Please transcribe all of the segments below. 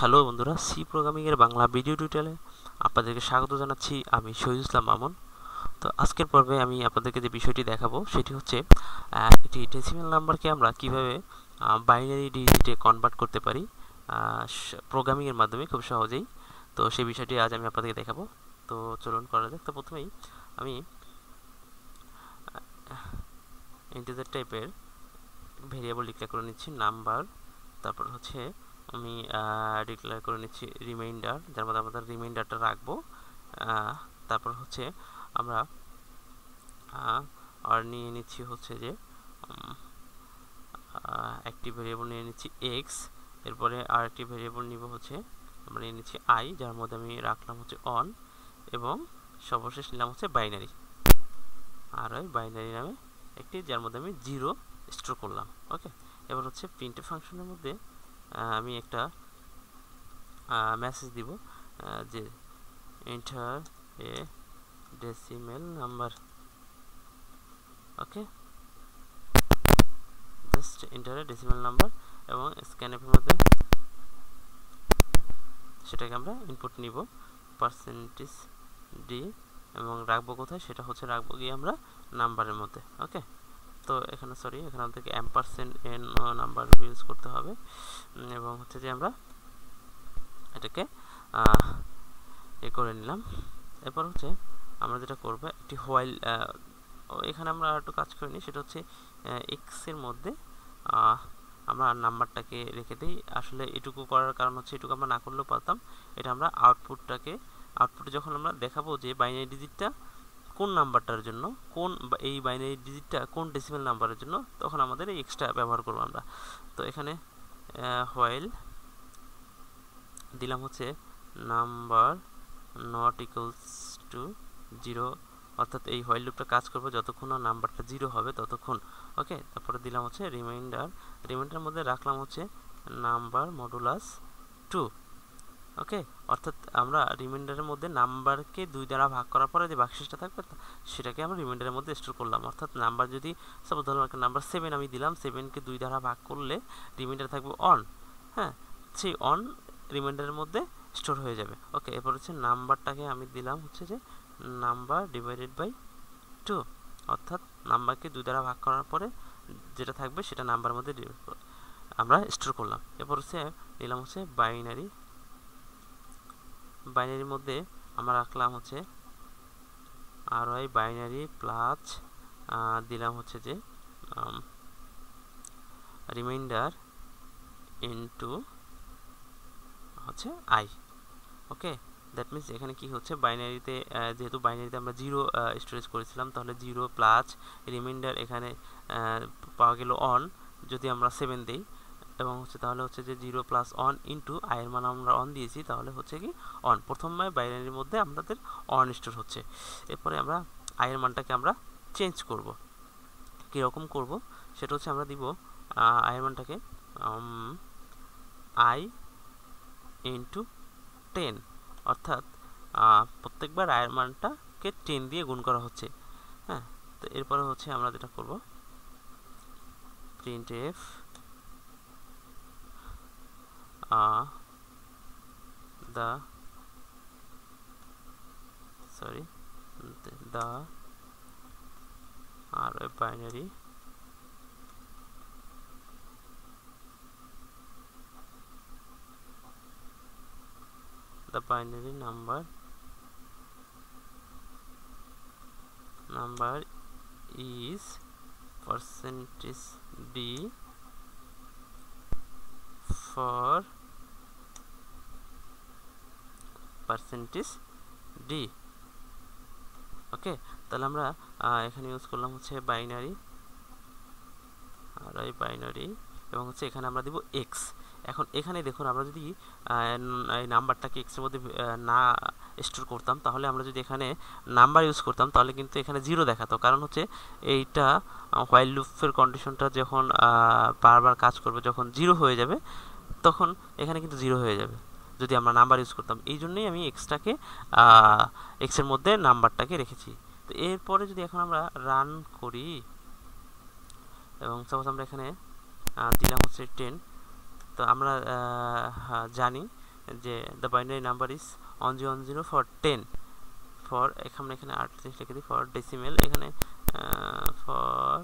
Hello বন্ধুরা, C programming এর Bangla video টিউটোরিয়ালে আপনাদেরকে স্বাগত জানাচ্ছি। আমি শহীদুল ইসলাম মামুন। তো আজকের পর্বে আমি আপনাদেরকে যে বিষয়টি দেখাবো সেটি হচ্ছে একটি ডেসিমাল নাম্বারকে আমরা কিভাবে বাইনারি ডিজিটে কনভার্ট করতে পারি প্রোগ্রামিং এর মাধ্যমে খুব সহজেই। তো সেই বিষয়টি আজ আমি আপনাদেরকে দেখাবো। তো চলুন করা যাক। তো প্রথমেই আমি ইন্টিজার টাইপের ভেরিয়েবল ডিক্লেয়ার করে নিচ্ছি নাম্বার। তারপর হচ্ছে আমি ডিক্লেয়ার করে নিচ্ছি রিমাইন্ডার, যার মধ্যে আমাদের রিমাইন্ডারটা রাখবো। তারপর হচ্ছে আমরা আর নিয়ে নিচ্ছি হচ্ছে যে একটি ভেরিয়েবল নিয়ে নিচ্ছি এক্স। এরপরে আর একটি ভেরিয়েবল নিব হচ্ছে আমরা নিয়ে নিচ্ছি আই, যার মধ্যে আমি রাখলাম হচ্ছে অন, এবং সর্বশেষ নিলাম হচ্ছে বাইনারি। আর ওই বাইনারি নামে একটি, যার মধ্যে আমি 0 স্টোর করলাম। ওকে, এবার হচ্ছে প্রিন্টএফ ফাংশনের মধ্যে আমি একটা মেসেজ দিব যে enter a decimal number. Okay, just enter a decimal number, এবং স্ক্যানএফের মধ্যে সেটাকে আমরা ইনপুট নিব পার্সেন্টেজ ডি, এবং রাখবো কোথায়, সেটা হচ্ছে রাখবো গিয়ে আমরা নাম্বারের মধ্যে। ওকে, তো এখানে এখানে আমাদেরকে এন নাম্বার ইউজ করতে হবে, এবং হচ্ছে যে আমরা এটাকে করে নিলাম। এরপর হচ্ছে আমরা যেটা করব, একটি হোয়াইল, এখানে আমরা একটু কাজ করে নিই, সেটা হচ্ছে এক্স এর মধ্যে আমরা নাম্বারটাকে রেখে দিই। আসলে এটুকু করার কারণ হচ্ছে, এটুকু আমরা না করলেও পারতাম, এটা আমরা আউটপুটে যখন আমরা দেখাবো যে বাইনারি ডিজিটটা কোন নাম্বারটার জন্য, এই বাইনারি ডিজিটটা কোন ডেসিমাল নাম্বারের জন্য, তখন আমাদের এই এক্সটা ব্যবহার করব আমরা। তো এখানে হোয়াইল দিলাম হচ্ছে নাম্বার নট ইকুয়ালস টু 0, অর্থাৎ এই হোয়াইল লুপটা কাজ করবে যতক্ষণ না নাম্বারটা 0 হবে ততক্ষণ। ওকে, তারপরে দিলাম হচ্ছে রিমাইন্ডার মধ্যে রাখলাম হচ্ছে নাম্বার মডুলাস 2। ওকে, অর্থাৎ আমরা রিমাইন্ডারের মধ্যে নাম্বারকে 2 দ্বারা ভাগ করার পরে যে বাক্সটা থাকবে সেটাকে আমরা রিমাইন্ডারের মধ্যে স্টোর করলাম। অর্থাৎ নাম্বার যদি সাপোজ ধরুন নাম্বার 7 আমি দিলাম, 7কে 2 দ্বারা ভাগ করলে রিমাইন্ডার থাকবে অন। হ্যাঁ, সেই অন রিমাইন্ডারের মধ্যে স্টোর হয়ে যাবে। ওকে, এরপর হচ্ছে নাম্বারটাকে আমি দিলাম হচ্ছে যে নাম্বার ডিভাইডেড বাই 2, অর্থাৎ নাম্বারকে 2 দ্বারা ভাগ করার পরে যেটা থাকবে সেটা নাম্বারের মধ্যে আমরা স্টোর করলাম। এরপর হচ্ছে দিলাম হচ্ছে বাইনারির মধ্যে আমরা রাখলাম হচ্ছে আর ওই বাইনারি প্লাস দিলাম হচ্ছে যে রিমাইন্ডার ইনটু হচ্ছে আই। ওকে, দ্যাট মিনস এখানে কি হচ্ছে, বাইনারিতে যেহেতু বাইনারিতে আমরা 0 স্টোরেজ করেছিলাম, তাহলে 0 প্লাস রিমাইন্ডার এখানে পাওয়া গেল অন, যদি আমরা 7 দিই, এবং হচ্ছে তাহলে হচ্ছে যে 0 প্লাস অন ইন্টু আয়ের মান আমরা অন দিয়েছি, তাহলে হচ্ছে কি অন। প্রথমে বাইনারির মধ্যে আমাদের অন স্টোর হচ্ছে। এরপরে আমরা আয়ের মানটাকে আমরা চেঞ্জ করব। কীরকম করব সেটা হচ্ছে আমরা দিব আয়ের মানটাকে আই ইন্টু 10, অর্থাৎ প্রত্যেকবার আয়ের মানটাকে 10 দিয়ে গুণ করা হচ্ছে। হ্যাঁ, তো এরপরে হচ্ছে আমরা যেটা করব, printf the binary number is percentage d for percentage d। ওকে, তাহলে আমরা এখানে ইউজ করলাম হচ্ছে বাইনারি, আর এই বাইনারি, এবং হচ্ছে এখানে আমরা দিব এক্স। এখন এখানে দেখুন, আমরা যদি এই নাম্বারটাকে এক্সের মধ্যে না স্টোর করতাম, তাহলে আমরা যদি এখানে নাম্বার ইউজ করতাম তাহলে কিন্তু এখানে 0 দেখাতো। কারণ হচ্ছে এইটা হোয়াইল লুপের কন্ডিশনটা যখন বারবার কাজ করবে, যখন 0 হয়ে যাবে তখন এখানে কিন্তু 0 হয়ে যাবে যদি আমরা নাম্বার ইউজ করতাম। এই জন্যই আমি এক্সের মধ্যে নাম্বারটাকে রেখেছি। তো এরপরে যদি এখন আমরা রান করি, এবং সাপোজ আমরা এখানে দিলাম হচ্ছে 10, তো আমরা জানি যে the binary number is 1010 for 10 for এখানে 38 লিখে দিই ফর ডেসিমেল এখানে ফর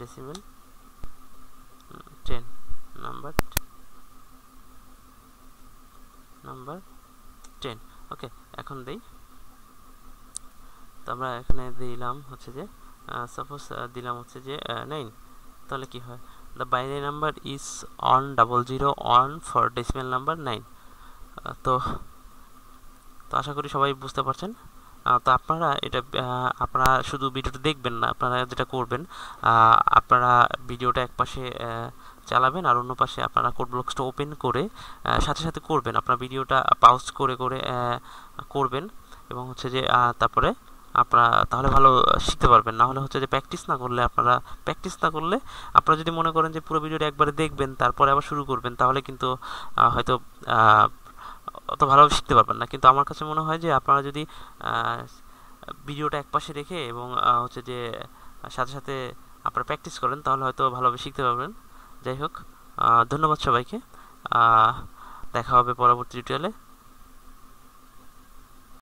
ডেসিমেল 10 নাম্বার 10 ওকে এখন দেই তো আমরা এখানে দিলাম হচ্ছে যে সাপোজ দিলাম হচ্ছে যে 9 তাহলে কি হয় the binary number is 100 for decimal number 9 তো আশা করি সবাই বুঝতে পারছেন তো আপনারা এটা আপনারা শুধু ভিডিওটা দেখবেন না আপনারা যেটা করবেন আপনারা ভিডিওটা একপাশে চালাবেন আর অন্য পাশে আপনারা কোড ব্লকসটা ওপেন করে সাথে সাথে করবেন আপনারা ভিডিওটা পাউজ করে করবেন এবং হচ্ছে যে তারপরে আপনারা তাহলে ভালো শিখতে পারবেন না হলে হচ্ছে যে প্র্যাকটিস না করলে আপনারা যদি মনে করেন যে পুরো ভিডিওটা একবারে দেখবেন তারপরে আবার শুরু করবেন তাহলে কিন্তু হয়তো অত ভালোভাবে শিখতে পারবেন না কিন্তু আমার কাছে মনে হয় যে আপনারা যদি ভিডিওটা একপাশে রেখে এবং হচ্ছে যে সাথে সাথে আপনারা প্র্যাকটিস করেন তাহলে হয়তো ভালোভাবে শিখতে পারবেন যাই হোক ধন্যবাদ সবাইকে দেখা হবে পরবর্তী টিউটোরিয়ালে